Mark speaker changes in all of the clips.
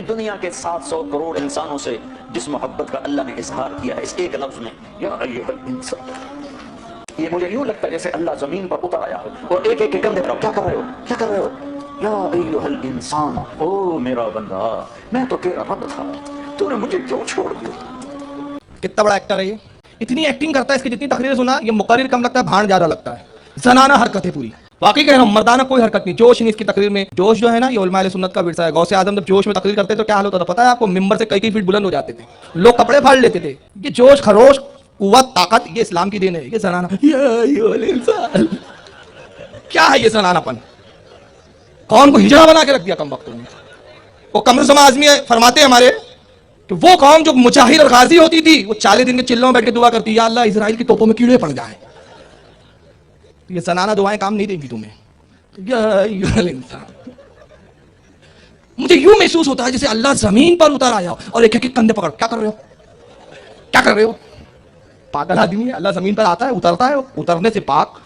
Speaker 1: دنیا کے 700 کروڑ انسانوں سے جس محبت کا اللہ نے اظہار کیا ہے اس ایک لفظ میں، یا ایھا الانسان، یہ مجھے یوں لگتا ہے جیسے اللہ زمین پر اتر آیا اور ایک ایک کے کندھے پر، کیا کر رہے ہو، کیا کر رہے ہو، یا ایھا الانسان، او میرا بندہ، میں تو تیرا رب تھا، تو نے مجھے کیوں چھوڑ دیا؟
Speaker 2: کتنا بڑا ایکٹر ہے یہ، اتنی ایکٹنگ کرتا ہے، اس کی جتنی تقریر سنا یہ مقرر کم لگتا ہے، بھاڑ زیادہ لگتا ہے، زنانہ حرکت ہے پوری، واقعی کہہ رہا ہوں، مردانہ کوئی حرکت نہیں، جوش نہیں اس کی تقریر میں، جوش جو ہے نا یہ علماء اہل سنت کا ورثہ ہے، غوث اعظم جب جوش میں تقریر کرتے تو کیا حال ہوتا تھا پتہ ہے آپ کو، ممبر سے کئی فٹ بلند ہو جاتے تھے، لوگ کپڑے پھاڑ لیتے تھے، یہ جوش خروش قوت طاقت یہ اسلام کی دین ہے، یہ زنانہ، یا ایھا الانسان، کیا ہے یہ زنانہ پن، قوم کو ہجڑا بنا کے رکھ دیا کم وقتوں میں، وہ قمر سما اعظمی فرماتے ہیں ہمارے کہ وہ قوم جو مجاہد اور غازی ہوتی تھی وہ 40 دن کے چلوں میں بیٹھ کے دعا کرتی، یا اللہ اسرائیل کی توپوں میں کیڑے پڑ جائیں، یہ زنانہ دعائیں کام نہیں دیں گی تمہیں، یا ایھا الانسان، مجھے یوں محسوس ہوتا ہے جیسے اللہ زمین پر اتر آیا اور ایک ایک کندھے پکڑ، کیا کر رہے ہو، کیا کر رہے ہو، پاگل آدمی ہے، اللہ زمین پر آتا ہے، اترتا ہے، اترنے سے پاک،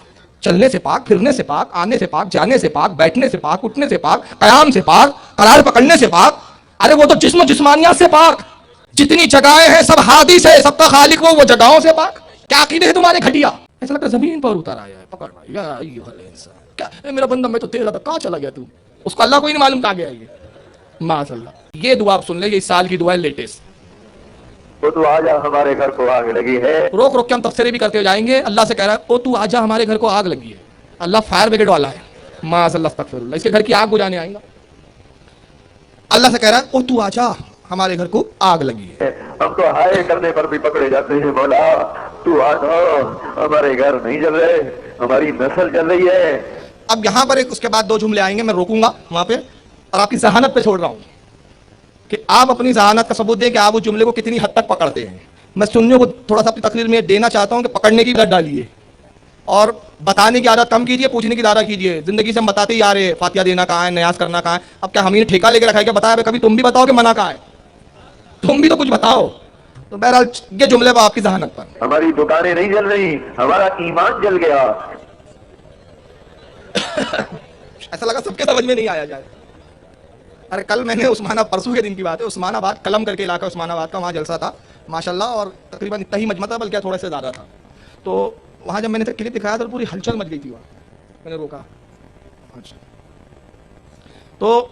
Speaker 2: چلنے سے پاک، پھرنے سے پاک، آنے سے پاک، جانے سے پاک، بیٹھنے سے پاک، اٹھنے سے پاک، قیام سے پاک، قرار پکڑنے سے پاک، ارے وہ تو جسم و جسمانیات سے پاک، جتنی جگہیں ہیں سب حادث ہے، سب کا خالق وہ جگہوں سے پاک، کیا عقیدے ہے تمہارے گھٹیا، ایسا لگتا ہے زمین پر اتر آیا ہے، پکڑ رہا ہے، یا ایھا الانسان، کیا اے میرا بندہ میں تو تیرا تھا، کہاں چلا گیا تو، اس کو اللہ کو ہی نہیں معلوم کہاں گیا یہ، معاذ اللہ، یہ دعا آپ سن لیں، یہ اس سال کی دعا ہے لیٹسٹ،
Speaker 3: وہ تو آجا ہمارے گھر کو آگ لگی ہے،
Speaker 2: روک روک کے ہم تفسیریں بھی کرتے جائیں گے، اللہ سے کہہ رہا ہے او تو آجا ہمارے گھر کو آگ لگی ہے، اللہ فائر بریگیڈ والا ہے، معاذ اللہ استغفر اللہ، اس کے گھر کی آگ بجھانے آئیں گا، اللہ سے کہہ رہا ہے او تو آجا ہمارے گھر کو آگ لگی ہے،
Speaker 3: ہم تو ہائے کرنے پر بھی پکڑے جاتے ہیں، مولا تو آجا، ہمارے گھر نہیں جل رہے، ہماری نسل جل رہی ہے۔
Speaker 2: اب یہاں پر ایک اس کے بعد 2 جملے آئیں گے، میں روکوں گا وہاں پہ اور آپ کی ذہانت پہ چھوڑ رہا ہوں کہ آپ اپنی ذہانت کا ثبوت دیں کہ آپ اس جملے کو کتنی حد تک پکڑتے ہیں، میں سننے کو تھوڑا سا اپنی تقریر میں دینا چاہتا ہوں کہ پکڑنے کی عادت ڈالیے اور بتانے کی عادت کم کیجیے، پوچھنے کی زیادہ کیجیے، زندگی سے ہم بتاتے ہی آ رہے ہیں فاتحہ دینا کہاں ہے، نیاز کرنا کہاں ہے، اب کیا ہم ہی نے ٹھیکہ لے کے رکھا ہے کہ بتایا کبھی تم بھی بتاؤ کہ منع کہاں ہے، تم بھی تو کچھ بتاؤ، تو بہرحال یہ جملے پر آپ کی ذہانت پر،
Speaker 3: ہماری دکانیں نہیں جل رہی، ہمارا ایمان جل گیا،
Speaker 2: ایسا لگا سب کے سمجھ میں نہیں آیا جائے، ارے کل میں نے پرسوں کے دن کی بات ہے، عثمان آباد قلم کر کے علاقہ عثمان آباد کا، وہاں جلسہ تھا ماشاءاللہ، اور تقریباً اتنا ہی مجمع تھا بلکہ تھوڑا سے زیادہ تھا، تو وہاں جب میں نے کلپ دکھایا تو پوری ہلچل مچ گئی تھی، وہاں میں نے روکا، تو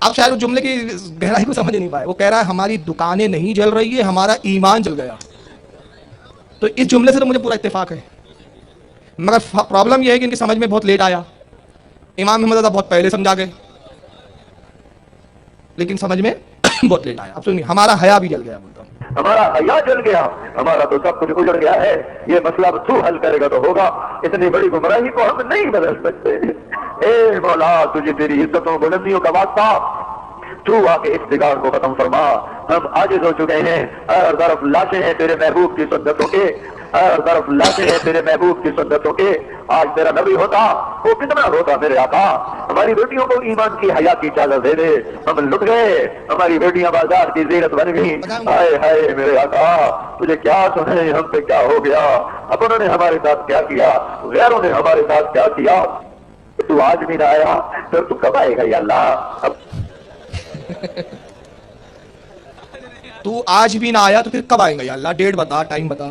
Speaker 2: اب شاید اس جملے کی گہرائی کو سمجھ نہیں پائے، وہ کہہ رہا ہے ہماری دکانیں نہیں جل رہی ہے، ہمارا ایمان جل گیا، تو اس جملے سے تو مجھے پورا اتفاق ہے، مگر پرابلم یہ ہے کہ ان کی سمجھ میں بہت لیٹ آیا، امام محمد رضا بہت پہلے سمجھا گئے لیکن سمجھ میں بہت لیٹ آیا، اب سنیے، ہمارا حیا بھی جل گیا، بولتا ہوں
Speaker 3: ہمارا حیا جل گیا، ہمارا تو سب کچھ اجڑ گیا ہے، یہ مسئلہ اب تو حل کرے گا تو ہوگا، اتنی بڑی گمراہی کو ہم نہیں بدل سکتے، اے مولا تجھے تیری عزتوں بلندیوں کا واسطہ، تو آ کے اس بگاڑ کو ختم فرما، ہم عاجز ہو چکے ہیں، ہر طرف لاشیں ہیں تیرے محبوب کی سنتوں کے، ہر طرف لاشیں ہیں تیرے محبوب کی سنتوں کے، آج تیرا نبی ہوتا وہ کتنا روتا میرے آقا، ہماری بیٹیوں کو ایمان کی حیا کی چادر دے دے، ہم لٹ گئے، ہماری بیٹیاں بازار کی زینت بن گئی، ہائے ہائے میرے آقا تجھے کیا سنے، ہم پہ کیا ہو گیا، اپنوں نے ہمارے ساتھ کیا کیا، غیروں نے ہمارے ساتھ کیا کیا، تو آج بھی نہ آیا پھر تو کب آئے گا یا اللہ،
Speaker 2: تو آج بھی نہ آیا تو پھر کب آئیں گا یا اللہ، ڈیٹ بتا، ٹائم بتا،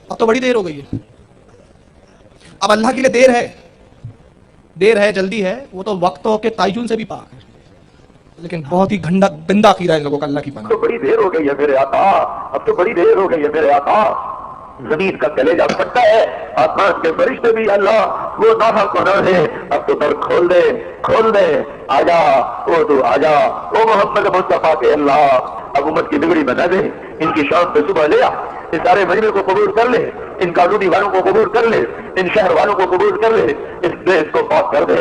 Speaker 2: اب تو بڑی دیر ہو گئی ہے، اب اللہ کے لیے دیر ہے جلدی ہے، وہ تو وقت کے تعین سے بھی پاک ہے، لیکن بہت ہی گندا عقیدہ ہے ان لوگوں کا، اللہ کی پناہ،
Speaker 3: اب تو بڑی دیر ہو گئی ہے میرے آقا، اب تو بڑی دیر ہو گئی ہے میرے آقا، زمین کا کلیجہ پھٹتا ہے، آسمان کے فرشتے بھی اللہ وہ نافرمان گناہ ہے، اب تو در کھول دے، آجا او تو آجا، او محمد مصطفیٰ کے اللہ، اب امت کی بگڑی بنا دے، ان کی شام پہ صبح لے آ، اس سارے مجمع کو قبول کر لے، ان کالونی والوں کو قبول کر لے، ان شہر والوں کو قبول کر لے، اس دیش کو پاک کر دے،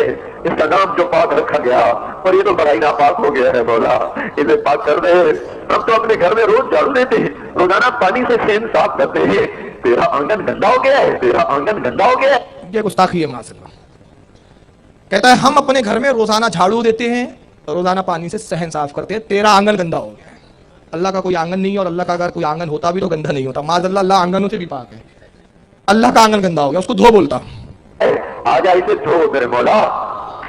Speaker 3: اس کا نام جو پاک رکھا گیا اور یہ تو بڑا ہی ناپاک ہو گیا ہے مولا، اسے پاک کر دے، ہم تو اپنے گھر میں روز جھاڑو دیتے ہیں، روزانہ پانی سے سین صاف کرتے ہیں، تیرا آنگن گندا ہو گیا ہے، تیرا آنگن گندا ہو گیا ہے،
Speaker 2: یہ گستاخی ہے معاذ اللہ، کہتا ہے ہم اپنے گھر میں روزانہ جھاڑو دیتے ہیں، روزانہ پانی سے صحن صاف کرتے ہیں، تیرا آنگن گندا ہو گیا ہے، اللہ کا کوئی آنگن نہیں ہے، اور اللہ کا اگر کوئی آنگن ہوتا بھی تو گندا نہیں ہوتا، معاذ اللہ، اللہ آنگنوں سے بھی پاک ہے، اللہ کا آنگن گندا ہو گیا، اس کو دھو بولتا،
Speaker 3: آجا اسے دھو میرے مولا،